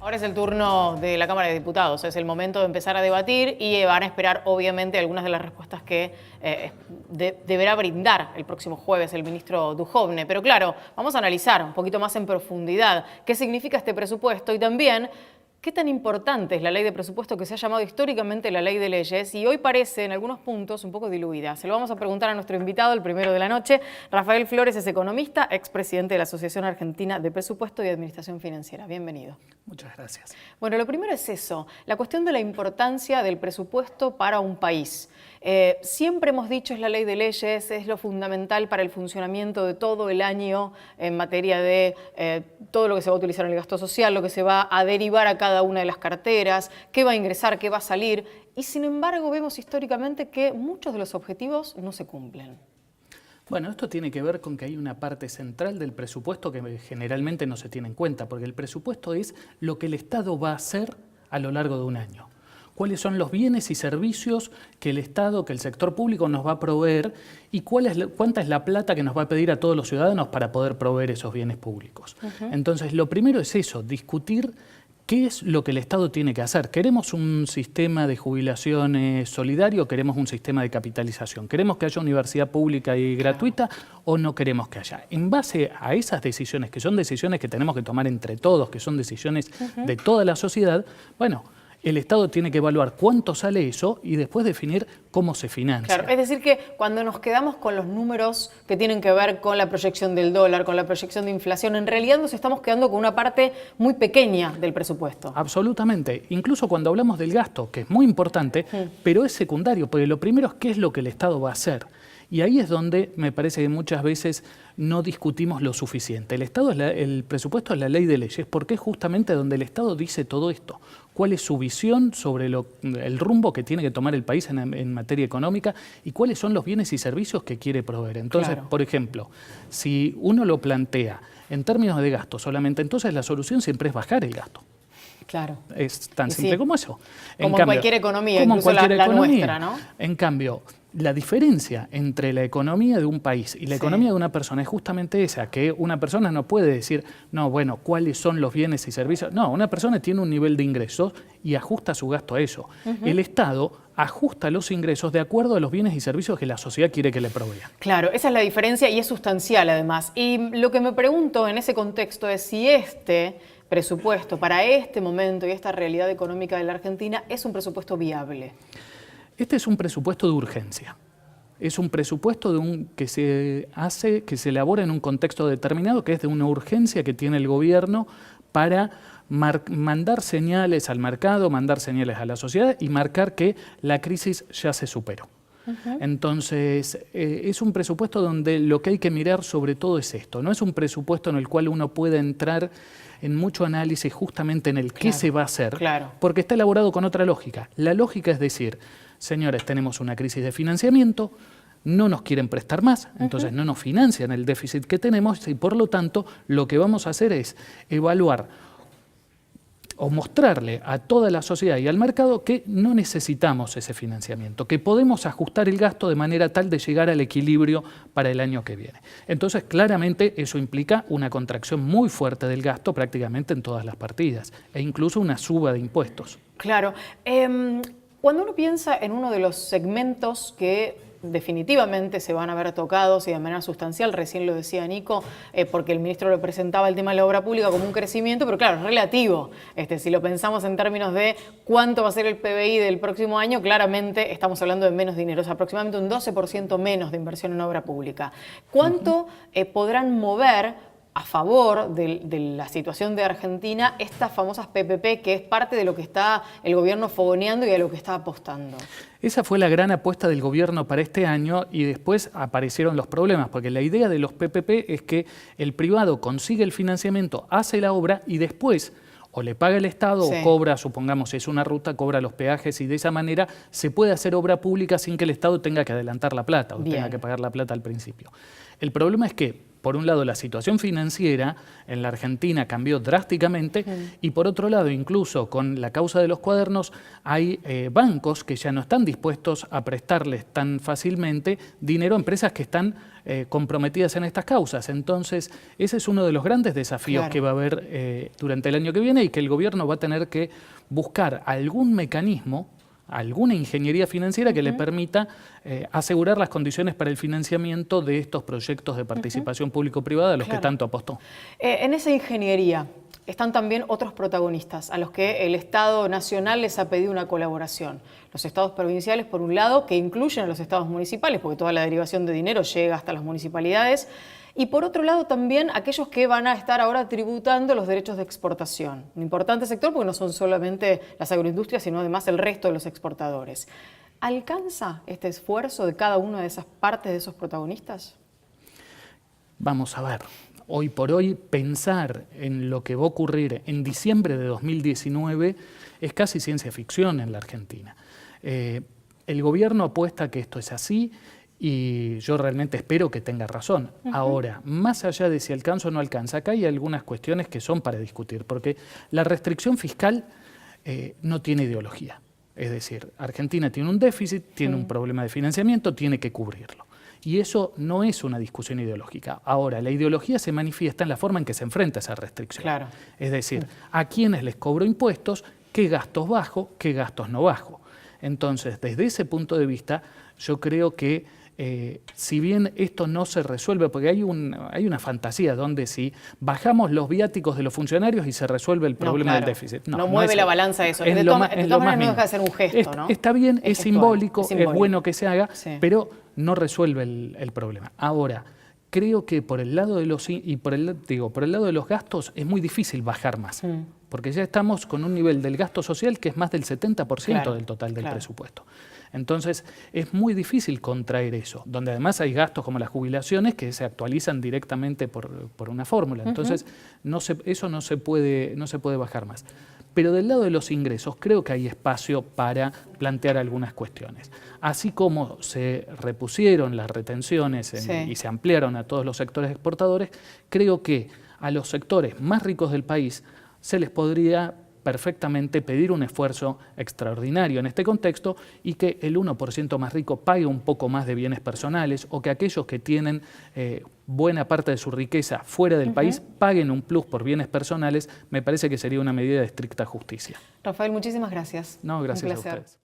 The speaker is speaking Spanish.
Ahora es el turno de la Cámara de Diputados, es el momento de empezar a debatir y van a esperar obviamente algunas de las respuestas que deberá brindar el próximo jueves el ministro Duhovne. Pero claro, vamos a analizar un poquito más en profundidad qué significa este presupuesto y también qué tan importante es la ley de presupuesto que se ha llamado históricamente la ley de leyes y hoy parece en algunos puntos un poco diluida. Se lo vamos a preguntar a nuestro invitado, el primero de la noche. Rafael Flores es economista, expresidente de la Asociación Argentina de Presupuesto y Administración Financiera. Bienvenido. Muchas gracias. Bueno, lo primero es eso, la cuestión de la importancia del presupuesto para un país. Siempre hemos dicho es la ley de leyes, es lo fundamental para el funcionamiento de todo el año en materia de todo lo que se va a utilizar en el gasto social, lo que se va a derivar a cada una de las carteras, qué va a ingresar, qué va a salir. Y sin embargo vemos históricamente que muchos de los objetivos no se cumplen. Bueno, esto tiene que ver con que hay una parte central del presupuesto que generalmente no se tiene en cuenta, porque el presupuesto es lo que el Estado va a hacer a lo largo de un año. Cuáles son los bienes y servicios que el Estado, que el sector público nos va a proveer y cuánta es la plata que nos va a pedir a todos los ciudadanos para poder proveer esos bienes públicos. Entonces, lo primero es eso, discutir qué es lo que el Estado tiene que hacer. ¿Queremos un sistema de jubilaciones solidario o queremos un sistema de capitalización? ¿Queremos que haya universidad pública y gratuita o no queremos que haya? En base a esas decisiones, que son decisiones que tenemos que tomar entre todos, que son decisiones de toda la sociedad, bueno, el Estado tiene que evaluar cuánto sale eso y después definir cómo se financia. Claro, es decir que cuando nos quedamos con los números que tienen que ver con la proyección del dólar, con la proyección de inflación, en realidad nos estamos quedando con una parte muy pequeña del presupuesto. Absolutamente. Incluso cuando hablamos del gasto, que es muy importante, pero es secundario, porque lo primero es qué es lo que el Estado va a hacer. Y ahí es donde me parece que muchas veces no discutimos lo suficiente. El presupuesto es la ley de leyes porque es justamente donde el Estado dice todo esto. ¿Cuál es su visión sobre el rumbo que tiene que tomar el país en materia económica y cuáles son los bienes y servicios que quiere proveer? Entonces, por ejemplo, si uno lo plantea en términos de gasto solamente, entonces la solución siempre es bajar el gasto. Claro. Es tan simple como eso. Como en cualquier economía, incluso la nuestra, ¿no? En cambio, la diferencia entre la economía de un país y la economía de una persona es justamente esa, que una persona no puede decir, no, bueno, ¿cuáles son los bienes y servicios? No, una persona tiene un nivel de ingresos y ajusta su gasto a eso. El Estado ajusta los ingresos de acuerdo a los bienes y servicios que la sociedad quiere que le provea. Claro, esa es la diferencia y es sustancial además. Y lo que me pregunto en ese contexto es si este presupuesto para este momento y esta realidad económica de la Argentina es un presupuesto viable. Este es un presupuesto de urgencia. Es un presupuesto que se elabora en un contexto determinado, que es de una urgencia que tiene el gobierno para mandar señales al mercado, mandar señales a la sociedad y marcar que la crisis ya se superó. Entonces, es un presupuesto donde lo que hay que mirar sobre todo es esto. No es un presupuesto en el cual uno puede entrar en mucho análisis justamente en el qué se va a hacer, porque está elaborado con otra lógica. La lógica es decir, señores, tenemos una crisis de financiamiento, no nos quieren prestar más, entonces no nos financian el déficit que tenemos y por lo tanto lo que vamos a hacer es evaluar o mostrarle a toda la sociedad y al mercado que no necesitamos ese financiamiento, que podemos ajustar el gasto de manera tal de llegar al equilibrio para el año que viene. Entonces, claramente eso implica una contracción muy fuerte del gasto prácticamente en todas las partidas e incluso una suba de impuestos. Claro. Cuando uno piensa en uno de los segmentos que definitivamente se van a ver tocados y de manera sustancial, recién lo decía Nico, porque el ministro lo presentaba el tema de la obra pública como un crecimiento, pero claro, es relativo. Si lo pensamos en términos de cuánto va a ser el PBI del próximo año, claramente estamos hablando de menos dinero, es aproximadamente un 12% menos de inversión en obra pública. ¿Cuánto podrán mover a favor de la situación de Argentina estas famosas PPP, que es parte de lo que está el gobierno fogoneando y a lo que está apostando? Esa fue la gran apuesta del gobierno para este año y después aparecieron los problemas, porque la idea de los PPP es que el privado consigue el financiamiento, hace la obra y después o le paga el Estado o cobra, supongamos si es una ruta, cobra los peajes y de esa manera se puede hacer obra pública sin que el Estado tenga que adelantar la plata o tenga que pagar la plata al principio. El problema es que por un lado, la situación financiera en la Argentina cambió drásticamente y por otro lado, incluso con la causa de los cuadernos, hay bancos que ya no están dispuestos a prestarles tan fácilmente dinero a empresas que están comprometidas en estas causas. Entonces, ese es uno de los grandes desafíos que va a haber durante el año que viene y que el gobierno va a tener que buscar algún mecanismo, alguna ingeniería financiera que le permita asegurar las condiciones para el financiamiento de estos proyectos de participación público-privada a los que tanto apostó. En esa ingeniería están también otros protagonistas a los que el Estado nacional les ha pedido una colaboración. Los estados provinciales, por un lado, que incluyen a los estados municipales, porque toda la derivación de dinero llega hasta las municipalidades, y por otro lado también aquellos que van a estar ahora tributando los derechos de exportación. Un importante sector porque no son solamente las agroindustrias, sino además el resto de los exportadores. ¿Alcanza este esfuerzo de cada una de esas partes de esos protagonistas? Vamos a ver. Hoy por hoy, pensar en lo que va a ocurrir en diciembre de 2019 es casi ciencia ficción en la Argentina. El gobierno apuesta que esto es así y yo realmente espero que tenga razón. Ahora, más allá de si alcanza o no alcanza, acá hay algunas cuestiones que son para discutir, porque la restricción fiscal no tiene ideología. Es decir, Argentina tiene un déficit, tiene un problema de financiamiento, tiene que cubrirlo. Y eso no es una discusión ideológica. Ahora, la ideología se manifiesta en la forma en que se enfrenta esa restricción. Claro. Es decir, a quienes les cobro impuestos, qué gastos bajo, qué gastos no bajo. Entonces, desde ese punto de vista, yo creo que si bien esto no se resuelve, porque hay una fantasía donde si bajamos los viáticos de los funcionarios y se resuelve el problema del déficit. No mueve la balanza eso. De todas maneras no deja de ser un gesto, ¿no? Está bien, es simbólico, es bueno que se haga, pero no resuelve el problema. Ahora, creo que por el lado de los por el lado de los gastos es muy difícil bajar más, porque ya estamos con un nivel del gasto social que es más del 70% del total del presupuesto. Entonces, es muy difícil contraer eso, donde además hay gastos como las jubilaciones que se actualizan directamente por una fórmula. Entonces, eso no se puede bajar más. Pero del lado de los ingresos, creo que hay espacio para plantear algunas cuestiones. Así como se repusieron las retenciones y se ampliaron a todos los sectores exportadores, creo que a los sectores más ricos del país se les podría perfectamente pedir un esfuerzo extraordinario en este contexto y que el 1% más rico pague un poco más de bienes personales o que aquellos que tienen buena parte de su riqueza fuera del país paguen un plus por bienes personales, me parece que sería una medida de estricta justicia. Rafael, muchísimas gracias. No, gracias a ustedes.